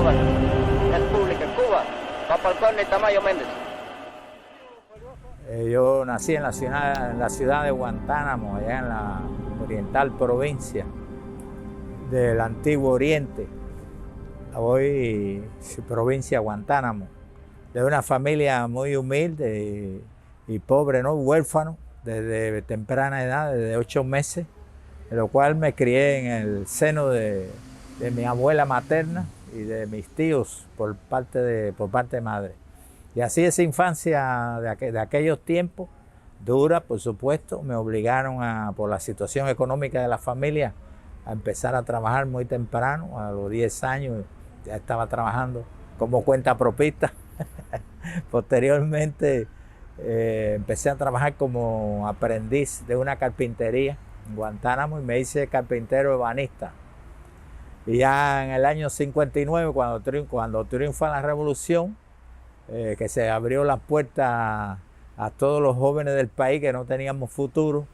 Cuba, República Cuba, Papalcorne Tamayo Méndez. Yo nací en la ciudad de Guantánamo, allá en la oriental provincia del Antiguo Oriente, hoy provincia de Guantánamo, de una familia muy humilde y pobre, ¿no? Huérfano, desde temprana edad, desde 8 meses, de lo cual me crié en el seno de mi abuela materna y de mis tíos por parte de madre. Y así esa infancia de aquellos tiempos, dura, por supuesto, me obligaron por la situación económica de la familia, a empezar a trabajar muy temprano. A los 10 años ya estaba trabajando como cuentapropista. Posteriormente empecé a trabajar como aprendiz de una carpintería en Guantánamo y me hice carpintero ebanista. Y ya en el año 59, cuando triunfa la revolución, que se abrió la puerta a todos los jóvenes del país que no teníamos futuro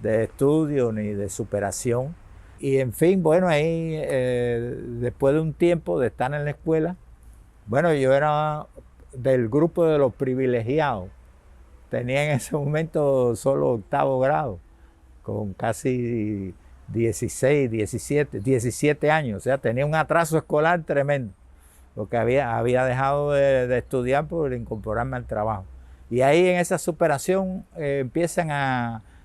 de estudio ni de superación. Y en fin, bueno, ahí después de un tiempo de estar en la escuela, bueno, yo era del grupo de los privilegiados. Tenía en ese momento solo 8º grado, con casi 17 años. O sea, tenía un atraso escolar tremendo, porque había dejado de estudiar por incorporarme al trabajo. Y ahí en esa superación empiezan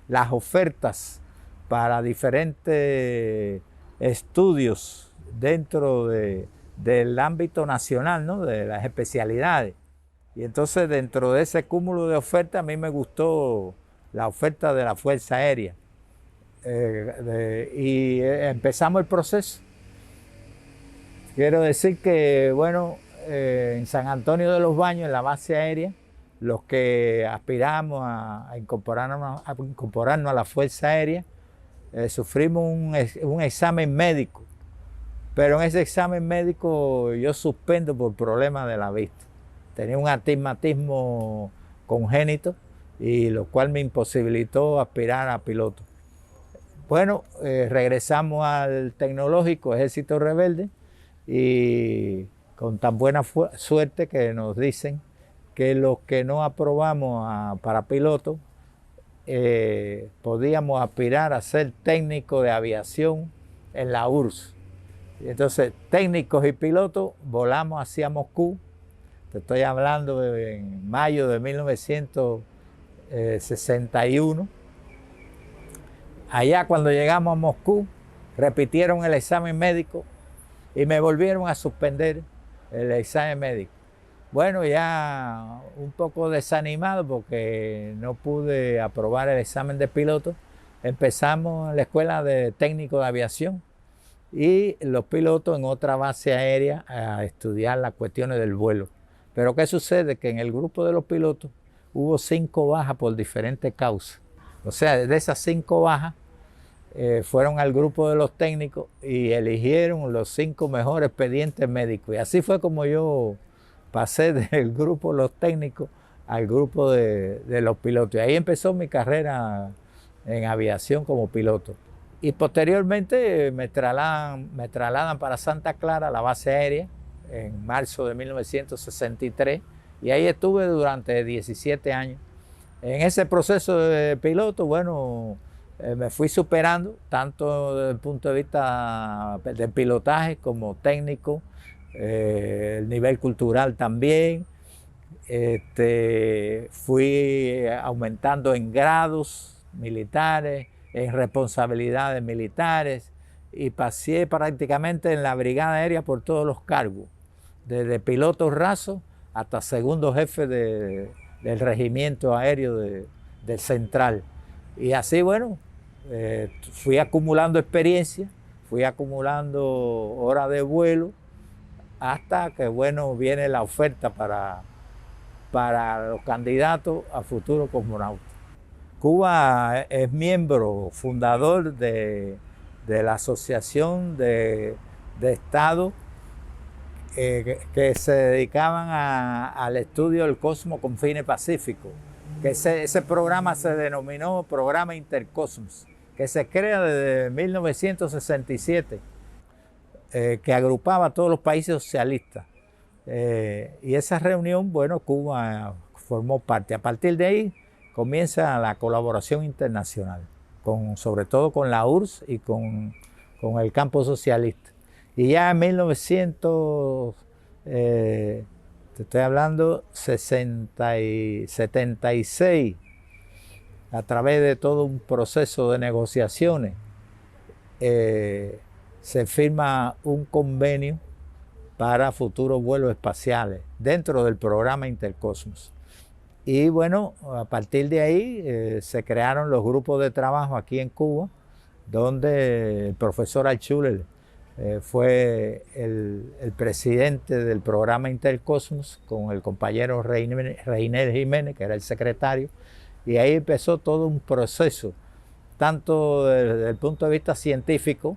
las ofertas para diferentes estudios dentro del ámbito nacional, ¿no? De las especialidades. Y entonces dentro de ese cúmulo de ofertas a mí me gustó la oferta de la Fuerza Aérea. Empezamos el proceso. Quiero decir que, bueno, en San Antonio de los Baños, en la base aérea, los que aspiramos a incorporarnos a la Fuerza Aérea, sufrimos un examen médico. Pero en ese examen médico yo suspendo por problemas de la vista. Tenía un astigmatismo congénito, y lo cual me imposibilitó aspirar a piloto. Bueno, regresamos al tecnológico Ejército Rebelde, y con tan buena suerte que nos dicen que los que no aprobamos para piloto podíamos aspirar a ser técnico de aviación en la URSS. Y entonces técnicos y pilotos volamos hacia Moscú. Te estoy hablando en mayo de 1961. Allá cuando llegamos a Moscú, repitieron el examen médico y me volvieron a suspender el examen médico. Bueno, ya un poco desanimado porque no pude aprobar el examen de piloto, empezamos en la escuela de técnico de aviación y los pilotos en otra base aérea a estudiar las cuestiones del vuelo. Pero ¿qué sucede? Que en el grupo de los pilotos hubo 5 bajas por diferentes causas. O sea, de esas 5 bajas, fueron al grupo de los técnicos y eligieron los 5 mejores expedientes médicos. Y así fue como yo pasé del grupo de los técnicos al grupo de los pilotos. Y ahí empezó mi carrera en aviación como piloto. Y posteriormente me trasladan para Santa Clara, la base aérea, en marzo de 1963. Y ahí estuve durante 17 años. En ese proceso de piloto, bueno, me fui superando, tanto desde el punto de vista de pilotaje como técnico, el nivel cultural también. Fui aumentando en grados militares, en responsabilidades militares, y pasé prácticamente en la brigada aérea por todos los cargos, desde piloto raso hasta segundo jefe del regimiento aéreo del Central. Y así, bueno, fui acumulando experiencia, fui acumulando horas de vuelo, hasta que, bueno, viene la oferta para los candidatos a futuro cosmonautas. Cuba es miembro fundador de la Asociación de Estados que se dedicaban al estudio del cosmos con fines pacíficos. Que ese programa se denominó Programa Intercosmos, que se crea desde 1967. que agrupaba a todos los países socialistas. Y esa reunión, bueno, Cuba formó parte. A partir de ahí comienza la colaboración internacional, sobre todo con la URSS y con el campo socialista. Y ya en 1900, te estoy hablando, 76, a través de todo un proceso de negociaciones, se firma un convenio para futuros vuelos espaciales dentro del programa Intercosmos. Y bueno, a partir de ahí se crearon los grupos de trabajo aquí en Cuba, donde el profesor Altschuler fue el presidente del programa Intercosmos, con el compañero Reiner Jiménez, que era el secretario, y ahí empezó todo un proceso, tanto desde el punto de vista científico,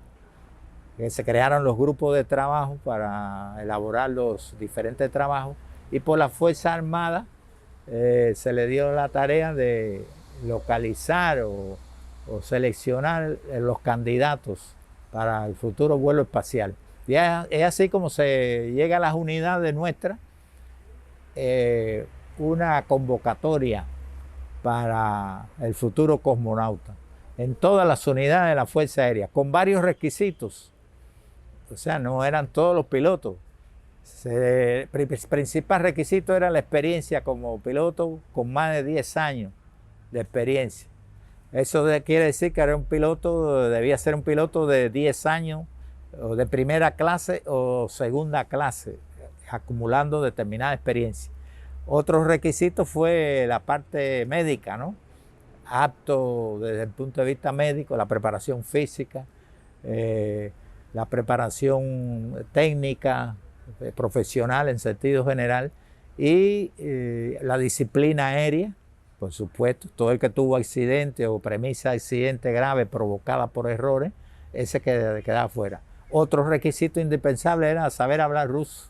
que se crearon los grupos de trabajo para elaborar los diferentes trabajos, y por la Fuerza Armada se le dio la tarea de localizar o seleccionar los candidatos para el futuro vuelo espacial. Y es así como se llega a las unidades nuestras, una convocatoria para el futuro cosmonauta en todas las unidades de la Fuerza Aérea, con varios requisitos. O sea, no eran todos los pilotos. El principal requisito era la experiencia como piloto con más de 10 años de experiencia. Eso quiere decir que era un piloto, debía ser un piloto de 10 años, o de primera clase o segunda clase, acumulando determinada experiencia. Otro requisito fue la parte médica, ¿no? Apto desde el punto de vista médico, la preparación física, la preparación técnica, profesional en sentido general, y la disciplina aérea, por supuesto. Todo el que tuvo accidente o premisa de accidente grave provocada por errores, ese quedaba fuera. Otro requisito indispensable era saber hablar ruso.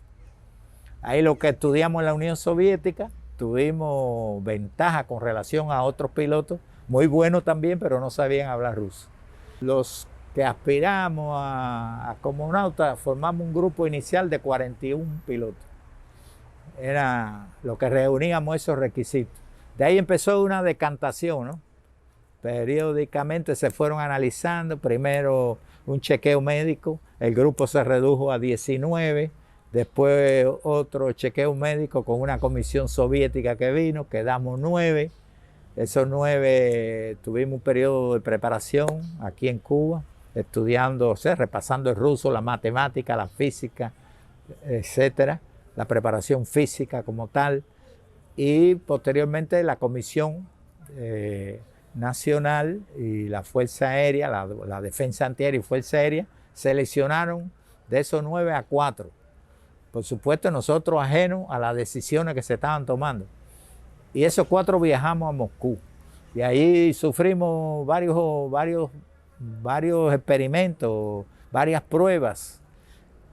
Ahí lo que estudiamos en la Unión Soviética, tuvimos ventaja con relación a otros pilotos, muy buenos también, pero no sabían hablar ruso. Los que aspiramos a cosmonautas formamos un grupo inicial de 41 pilotos. Era lo que reuníamos esos requisitos. De ahí empezó una decantación, ¿no? Periódicamente se fueron analizando, primero un chequeo médico, el grupo se redujo a 19, después otro chequeo médico con una comisión soviética que vino, quedamos 9. Esos 9 tuvimos un periodo de preparación aquí en Cuba, estudiando, o sea, repasando el ruso, la matemática, la física, etcétera, la preparación física como tal, y posteriormente la Comisión Nacional y la Fuerza Aérea, la Defensa Antiaérea y Fuerza Aérea, seleccionaron de esos 9 a 4. Por supuesto, nosotros ajenos a las decisiones que se estaban tomando. Y esos 4 viajamos a Moscú. Y ahí sufrimos varios experimentos, varias pruebas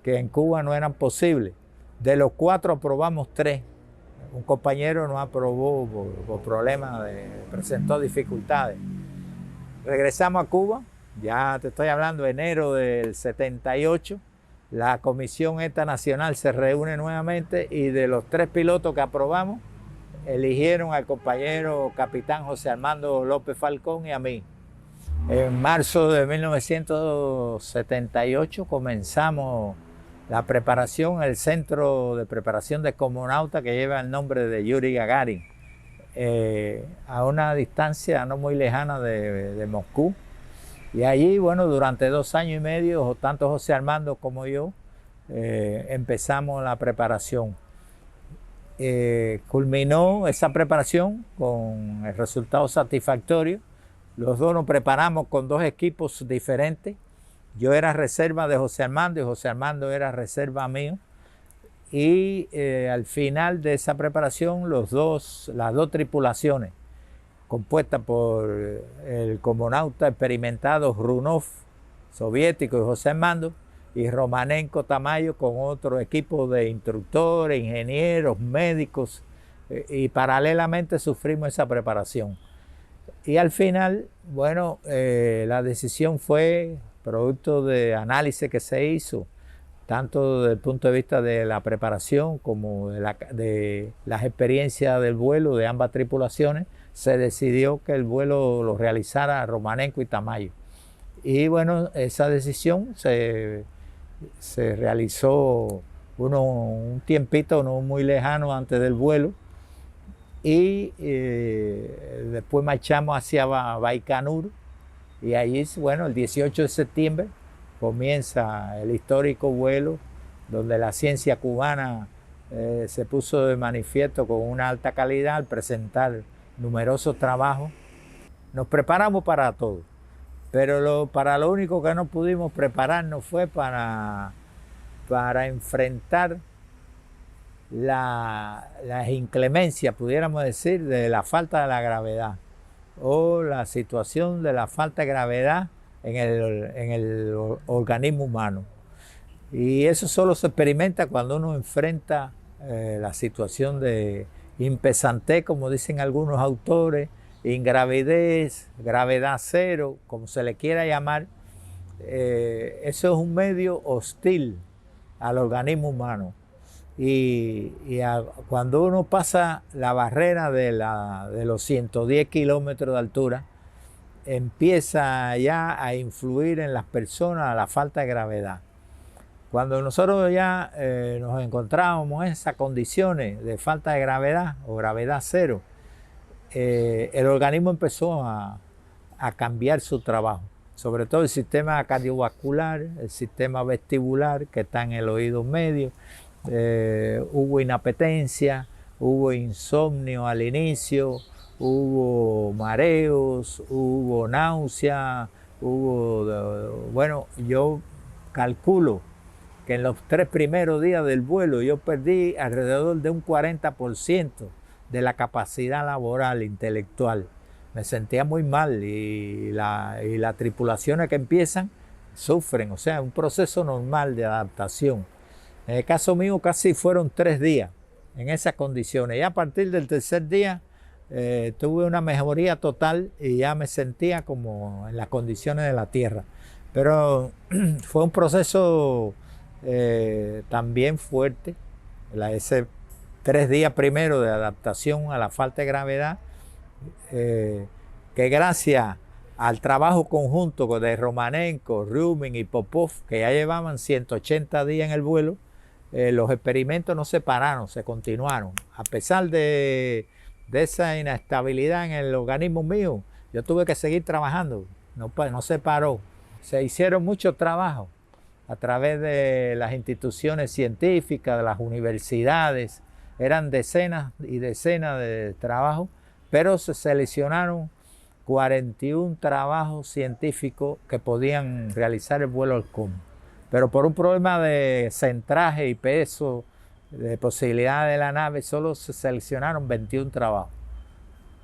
que en Cuba no eran posibles. De los 4 aprobamos 3. Un compañero no aprobó por problemas, presentó dificultades. Regresamos a Cuba, ya te estoy hablando de enero del 78. La comisión esta nacional se reúne nuevamente y de los 3 pilotos que aprobamos, eligieron al compañero capitán José Armando López Falcón y a mí. En marzo de 1978 comenzamos la preparación en el Centro de Preparación de Cosmonautas, que lleva el nombre de Yuri Gagarin, a una distancia no muy lejana de Moscú. Y allí, bueno, durante 2 años y medio, tanto José Armando como yo, empezamos la preparación. Culminó esa preparación con el resultado satisfactorio. Los dos nos preparamos con 2 equipos diferentes. Yo era reserva de José Armando y José Armando era reserva mío. Y al final de esa preparación, las dos tripulaciones, compuestas por el cosmonauta experimentado Runov, soviético, y José Armando, y Romanenko Tamayo, con otro equipo de instructores, ingenieros, médicos, y paralelamente sufrimos esa preparación. Y al final, bueno, la decisión fue producto de análisis que se hizo tanto desde el punto de vista de la preparación como de las experiencias del vuelo de ambas tripulaciones, se decidió que el vuelo lo realizara Romanenko y Tamayo. Y bueno, esa decisión se realizó un tiempito no muy lejano antes del vuelo, y después marchamos hacia Baikonur, y allí, bueno, el 18 de septiembre comienza el histórico vuelo donde la ciencia cubana se puso de manifiesto con una alta calidad al presentar numerosos trabajos. Nos preparamos para todo, pero para lo único que no pudimos prepararnos fue para enfrentar las inclemencias, pudiéramos decir, de la falta de la gravedad, o la situación de la falta de gravedad en el organismo humano. Y eso solo se experimenta cuando uno enfrenta la situación de impesantez, como dicen algunos autores, ingravidez, gravedad cero, como se le quiera llamar. Eso es un medio hostil al organismo humano. Cuando uno pasa la barrera de los 110 kilómetros de altura, empieza ya a influir en las personas la falta de gravedad. Cuando nosotros ya nos encontrábamos en esas condiciones de falta de gravedad o gravedad cero, el organismo empezó a cambiar su trabajo, sobre todo el sistema cardiovascular, el sistema vestibular que está en el oído medio. Hubo inapetencia, hubo insomnio al inicio, hubo mareos, hubo náusea, bueno, yo calculo que en los 3 primeros días del vuelo yo perdí alrededor de un 40% de la capacidad laboral, intelectual. Me sentía muy mal, y las tripulaciones que empiezan sufren, o sea, un proceso normal de adaptación. En el caso mío casi fueron 3 días en esas condiciones, y a partir del tercer día tuve una mejoría total y ya me sentía como en las condiciones de la tierra. Pero fue un proceso también fuerte, ese 3 días primero de adaptación a la falta de gravedad, que gracias al trabajo conjunto de Romanenko, Ryumin y Popov, que ya llevaban 180 días en el vuelo, los experimentos no se pararon, se continuaron. A pesar de esa inestabilidad en el organismo mío, yo tuve que seguir trabajando, no se paró. Se hicieron muchos trabajos a través de las instituciones científicas, de las universidades. Eran decenas y decenas de trabajos, pero se seleccionaron 41 trabajos científicos que podían realizar el vuelo Halcón. Pero por un problema de centraje y peso, de posibilidad de la nave, solo se seleccionaron 21 trabajos,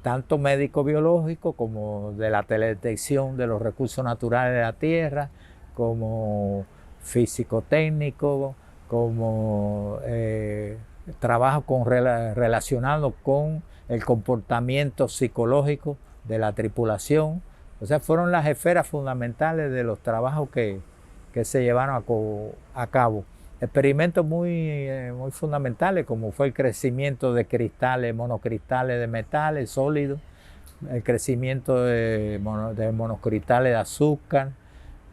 tanto médico-biológico como de la teledetección de los recursos naturales de la Tierra, como físico-técnico, como trabajo relacionado con el comportamiento psicológico de la tripulación. O sea, fueron las esferas fundamentales de los trabajos que se llevaron a cabo. Experimentos muy fundamentales, como fue el crecimiento de cristales, monocristales de metales sólidos, el crecimiento de monocristales de azúcar.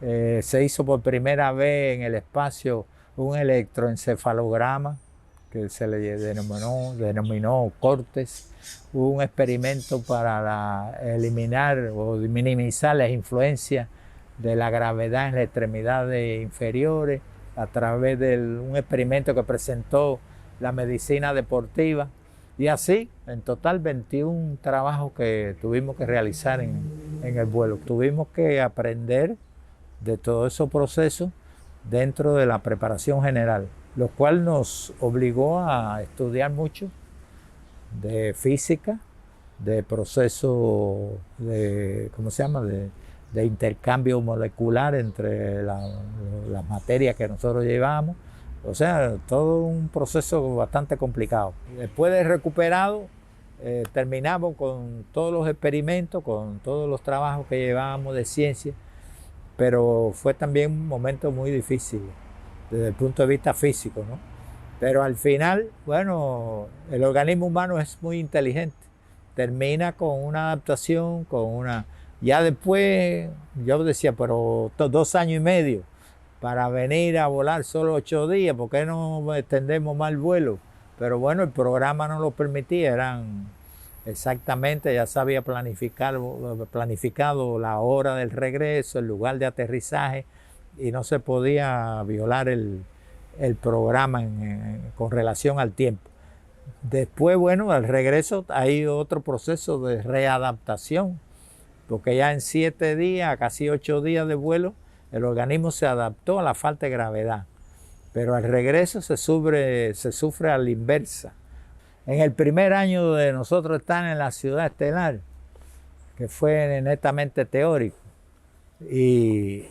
Se hizo por primera vez en el espacio un electroencefalograma que se le denominó Cortes. Hubo un experimento para eliminar o minimizar las influencias de la gravedad en las extremidades inferiores a través de un experimento que presentó la medicina deportiva. Y así, en total, 21 trabajos que tuvimos que realizar en el vuelo. Tuvimos que aprender de todos esos procesos dentro de la preparación general, lo cual nos obligó a estudiar mucho de física, de procesos de intercambio molecular entre las materias que nosotros llevamos. O sea, todo un proceso bastante complicado. Después de recuperado, terminamos con todos los experimentos, con todos los trabajos que llevábamos de ciencia, pero fue también un momento muy difícil, desde el punto de vista físico, ¿no? Pero al final, bueno, el organismo humano es muy inteligente. Termina con una adaptación, con una... Ya después, yo decía, pero 2 años y medio para venir a volar solo 8 días, ¿por qué no extendemos más el vuelo? Pero bueno, el programa no lo permitía, eran exactamente, ya se había planificado la hora del regreso, el lugar de aterrizaje, y no se podía violar el programa con relación al tiempo. Después, bueno, al regreso hay otro proceso de readaptación, porque ya en 7 días, casi 8 días de vuelo, el organismo se adaptó a la falta de gravedad. Pero al regreso se sufre a la inversa. En el primer año de nosotros estar en la ciudad estelar, que fue netamente teórico, y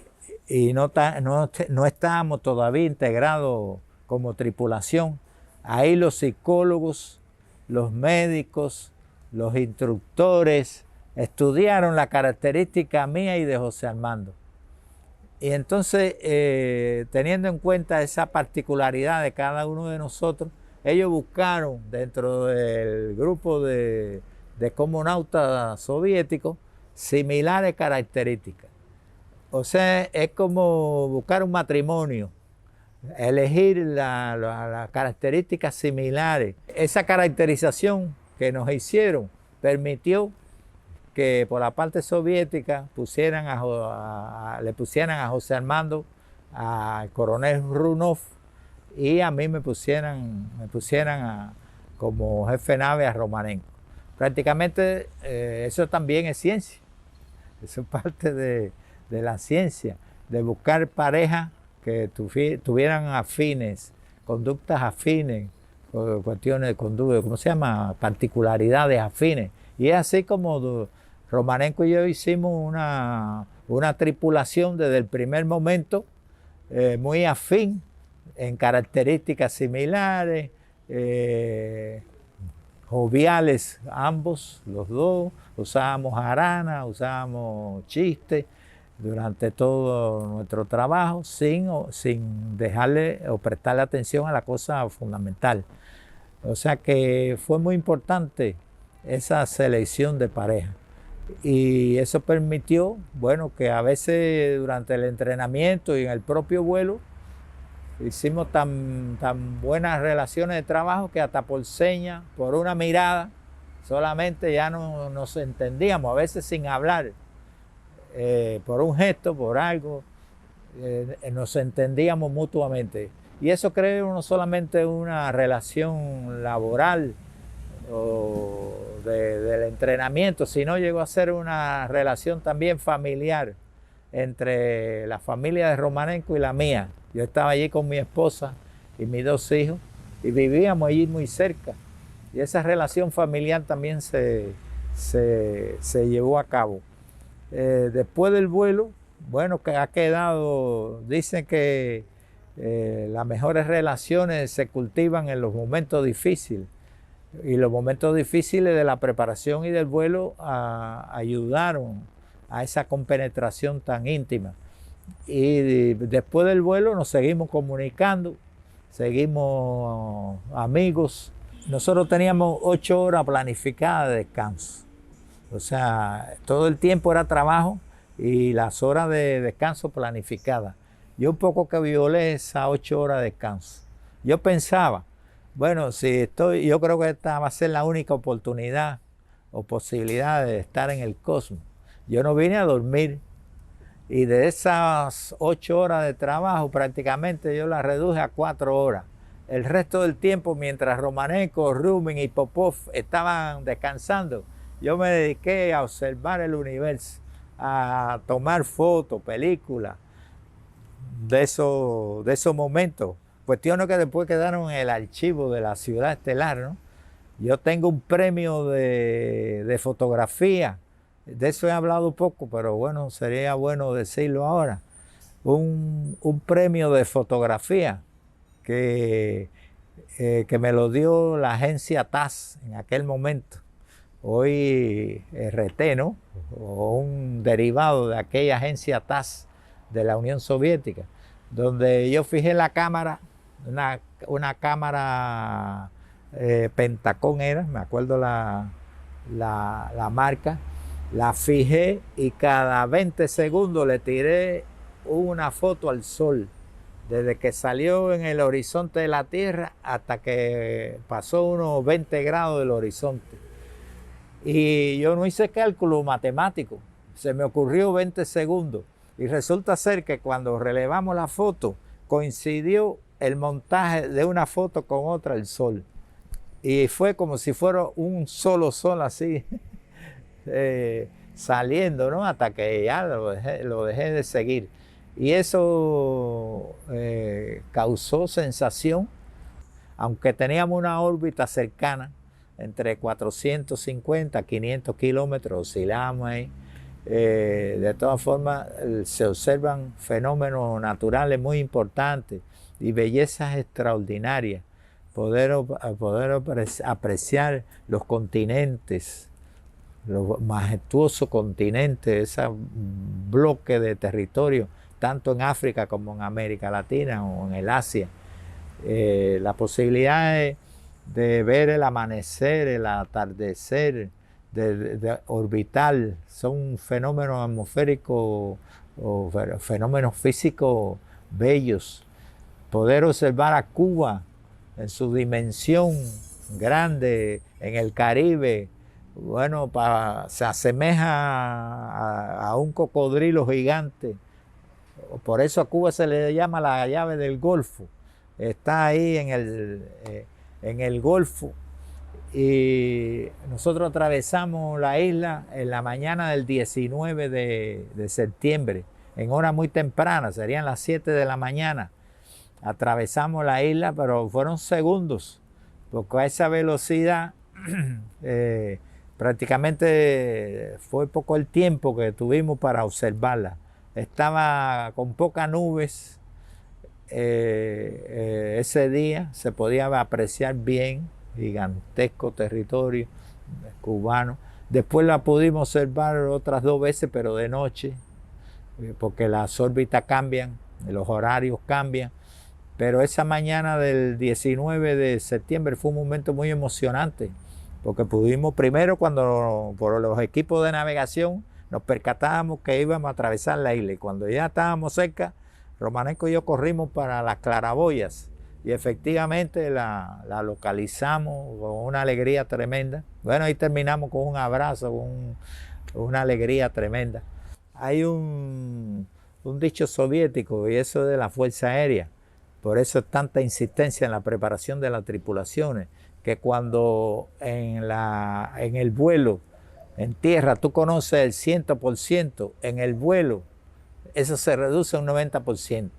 no estábamos todavía integrados como tripulación, ahí los psicólogos, los médicos, los instructores estudiaron la característica mía y de José Armando. Y entonces, teniendo en cuenta esa particularidad de cada uno de nosotros, ellos buscaron dentro del grupo de cosmonautas soviéticos similares características. O sea, es como buscar un matrimonio, elegir las características similares. Esa caracterización que nos hicieron permitió que por la parte soviética le pusieran a José Armando, al coronel Runov, y a mí me pusieran como jefe de nave a Romanenko. Prácticamente eso también es ciencia, eso es parte de la ciencia, de buscar parejas que tuvieran afines, conductas afines, cuestiones de conducta, ¿cómo se llama? Particularidades afines. Y es así como Romanenko y yo hicimos una tripulación desde el primer momento, muy afín, en características similares, joviales ambos, los dos, usábamos jarana, usábamos chistes durante todo nuestro trabajo, sin dejarle o prestarle atención a la cosa fundamental. O sea que fue muy importante esa selección de pareja. Y eso permitió, bueno, que a veces durante el entrenamiento y en el propio vuelo hicimos tan buenas relaciones de trabajo que hasta por señas, por una mirada, solamente ya no nos entendíamos, a veces sin hablar, por un gesto, por algo, nos entendíamos mutuamente. Y eso crea no solamente una relación laboral o del entrenamiento, sino llegó a ser una relación también familiar entre la familia de Romanenko y la mía. Yo estaba allí con mi esposa y mis 2 hijos y vivíamos allí muy cerca. Y esa relación familiar también se llevó a cabo. Después del vuelo, bueno, que ha quedado, dicen que las mejores relaciones se cultivan en los momentos difíciles. Y los momentos difíciles de la preparación y del vuelo ayudaron a esa compenetración tan íntima. Y después del vuelo nos seguimos comunicando, seguimos amigos. Nosotros teníamos 8 horas planificadas de descanso. O sea, todo el tiempo era trabajo y las horas de descanso planificadas. Yo un poco que violé esas 8 horas de descanso. Yo pensaba, bueno, yo creo que esta va a ser la única oportunidad o posibilidad de estar en el cosmos. Yo no vine a dormir y de esas 8 horas de trabajo prácticamente yo las reduje a 4 horas. El resto del tiempo, mientras Romanenko, Rubin y Popov estaban descansando, yo me dediqué a observar el universo, a tomar fotos, películas de esos momentos. Cuestiones que después quedaron en el archivo de la ciudad estelar, ¿no? Yo tengo un premio de fotografía, de eso he hablado poco, pero bueno, sería bueno decirlo ahora. Un premio de fotografía que me lo dio la agencia TASS en aquel momento. Hoy RT, ¿no? O un derivado de aquella agencia TASS de la Unión Soviética. donde yo fijé la cámara, una cámara Pentacon era, me acuerdo la marca, la fijé y cada 20 segundos le tiré una foto al sol, desde que salió en el horizonte de la Tierra hasta que pasó unos 20 grados del horizonte. Y yo no hice cálculo matemático, se me ocurrió 20 segundos. Y resulta ser que cuando relevamos la foto, coincidió el montaje de una foto con otra, el sol. Y fue como si fuera un solo sol así, saliendo, ¿no? Hasta que ya lo dejé de seguir. Y eso causó sensación, aunque teníamos una órbita cercana, entre 450 y 500 kilómetros, oscilamos ahí. De todas formas, se observan fenómenos naturales muy importantes y bellezas extraordinarias. Poder apreciar los continentes, los majestuosos continentes, ese bloque de territorio, tanto en África como en América Latina o en el Asia. La posibilidad de ver el amanecer, el atardecer, de orbital, son fenómenos atmosféricos o fenómenos físicos bellos. Poder observar a Cuba en su dimensión grande, en el Caribe, bueno, se asemeja a un cocodrilo gigante. Por eso a Cuba se le llama la llave del Golfo. Está ahí en el Golfo. Y nosotros atravesamos la isla en la mañana del 19 de septiembre, en hora muy temprana, serían las 7 de la mañana. Atravesamos la isla, pero fueron segundos, porque a esa velocidad prácticamente fue poco el tiempo que tuvimos para observarla. Estaba con pocas nubes ese día, se podía apreciar bien, gigantesco territorio cubano. Después la pudimos observar otras 2 veces, pero de noche, porque las órbitas cambian, los horarios cambian. Pero esa mañana del 19 de septiembre fue un momento muy emocionante, porque pudimos primero, cuando por los equipos de navegación nos percatábamos que íbamos a atravesar la isla, y cuando ya estábamos cerca, Romanesco y yo corrimos para las claraboyas y efectivamente la localizamos con una alegría tremenda. Bueno, ahí terminamos con un abrazo, con una alegría tremenda. Hay un dicho soviético, y eso es de la Fuerza Aérea. Por eso es tanta insistencia en la preparación de las tripulaciones, que cuando en el vuelo, en tierra, tú conoces el 100%, en el vuelo eso se reduce a un 90%,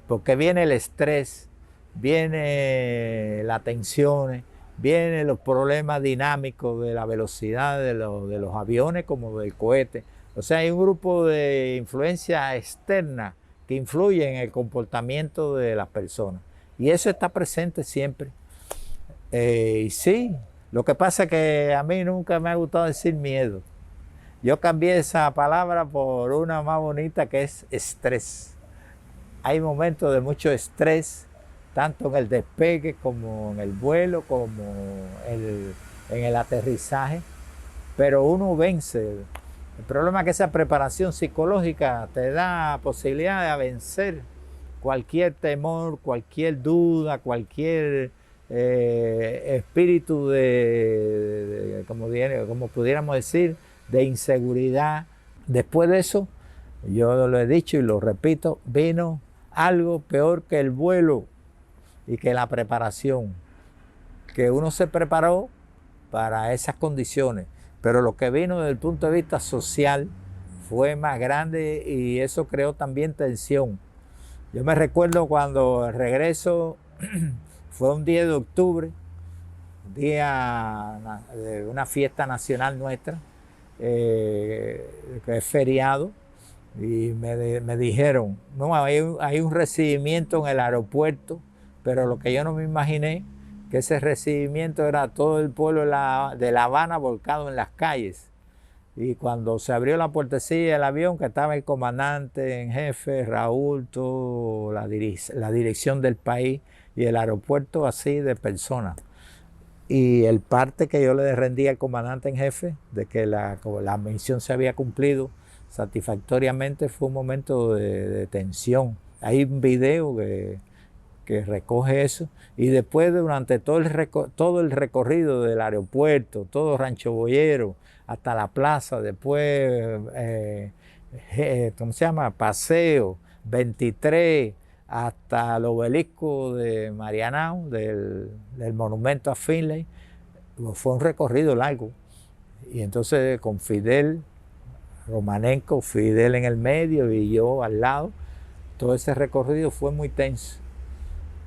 porque viene el estrés, viene la tensión, vienen los problemas dinámicos de la velocidad de los aviones como del cohete. O sea, hay un grupo de influencia externa que influye en el comportamiento de las personas. Y eso está presente siempre. Y sí, lo que pasa es que a mí nunca me ha gustado decir miedo. Yo cambié esa palabra por una más bonita, que es estrés. Hay momentos de mucho estrés, tanto en el despegue como en el vuelo, como en el aterrizaje, pero uno vence. El problema es que esa preparación psicológica te da posibilidad de vencer cualquier temor, cualquier duda, cualquier espíritu como pudiéramos decir, de inseguridad. Después de eso, yo lo he dicho y lo repito, vino algo peor que el vuelo y que la preparación, que uno se preparó para esas condiciones, pero lo que vino desde el punto de vista social fue más grande y eso creó también tensión. Yo me recuerdo cuando el regreso fue un día de octubre, día de una fiesta nacional nuestra, que es feriado, y me dijeron, no, hay un recibimiento en el aeropuerto, pero lo que yo no me imaginé, que ese recibimiento era todo el pueblo de La Habana volcado en las calles. Y cuando se abrió la puertecilla del avión, que estaba el comandante en jefe, Raúl, toda la dirección del país y el aeropuerto así de personas. Y el parte que yo le rendí al comandante en jefe de que la misión se había cumplido satisfactoriamente fue un momento de tensión. Hay un video que recoge eso, y después durante todo el recorrido del aeropuerto, todo Rancho Boyero, hasta la plaza, después, ¿cómo se llama? Paseo, 23, hasta el obelisco de Marianao, del monumento a Finlay, fue un recorrido largo. Y entonces con Fidel Romanenko, Fidel en el medio y yo al lado, todo ese recorrido fue muy tenso.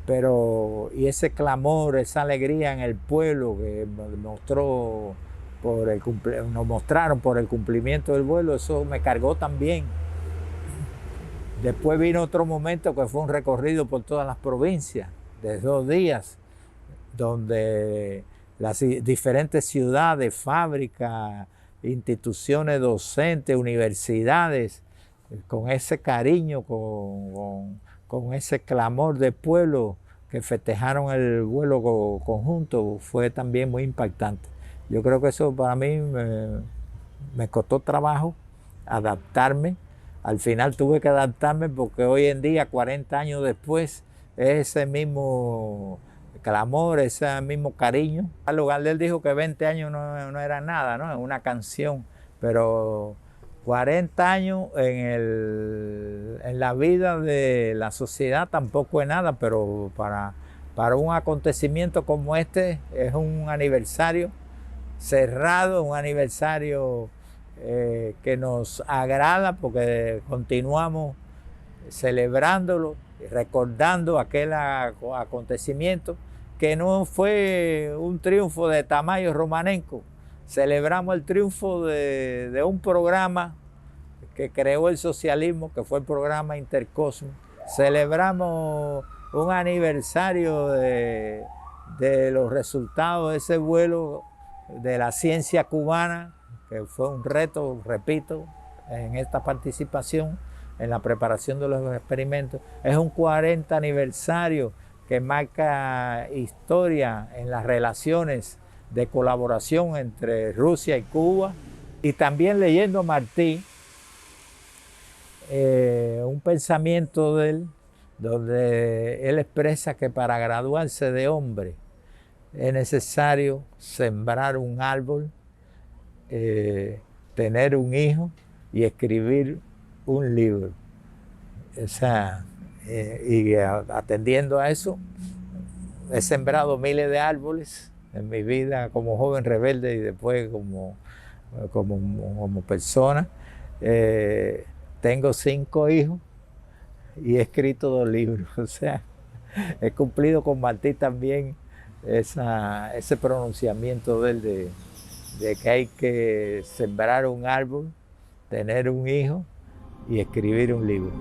Pero, y ese clamor, esa alegría en el pueblo que nos mostraron por el cumplimiento del vuelo, eso me cargó también. Después vino otro momento que fue un recorrido por todas las provincias de 2 días, donde las diferentes ciudades, fábricas, instituciones docentes, universidades, con ese cariño, con ese clamor de pueblo que festejaron el vuelo conjunto, fue también muy impactante. Yo creo que eso para mí me costó trabajo adaptarme. Al final tuve que adaptarme porque hoy en día, 40 años después, ese mismo clamor, ese mismo cariño. Al lugar de él dijo que 20 años no era nada, ¿no? Es una canción, pero 40 años en la vida de la sociedad tampoco es nada, pero para un acontecimiento como este es un aniversario cerrado, un aniversario que nos agrada porque continuamos celebrándolo y recordando aquel acontecimiento que no fue un triunfo de Tamayo Romanenko. Celebramos el triunfo de un programa que creó el socialismo, que fue el programa Intercosmo. Celebramos un aniversario de los resultados de ese vuelo de la ciencia cubana, que fue un reto, repito, en esta participación, en la preparación de los experimentos. Es un 40 aniversario que marca historia en las relaciones de colaboración entre Rusia y Cuba. Y también leyendo a Martí, un pensamiento de él, donde él expresa que para graduarse de hombre es necesario sembrar un árbol, tener un hijo y escribir un libro. O sea, y atendiendo a eso, he sembrado miles de árboles en mi vida como joven rebelde y después como persona. Tengo 5 hijos y he escrito 2 libros. O sea, he cumplido con Martí también ese pronunciamiento de él de que hay que sembrar un árbol, tener un hijo y escribir un libro.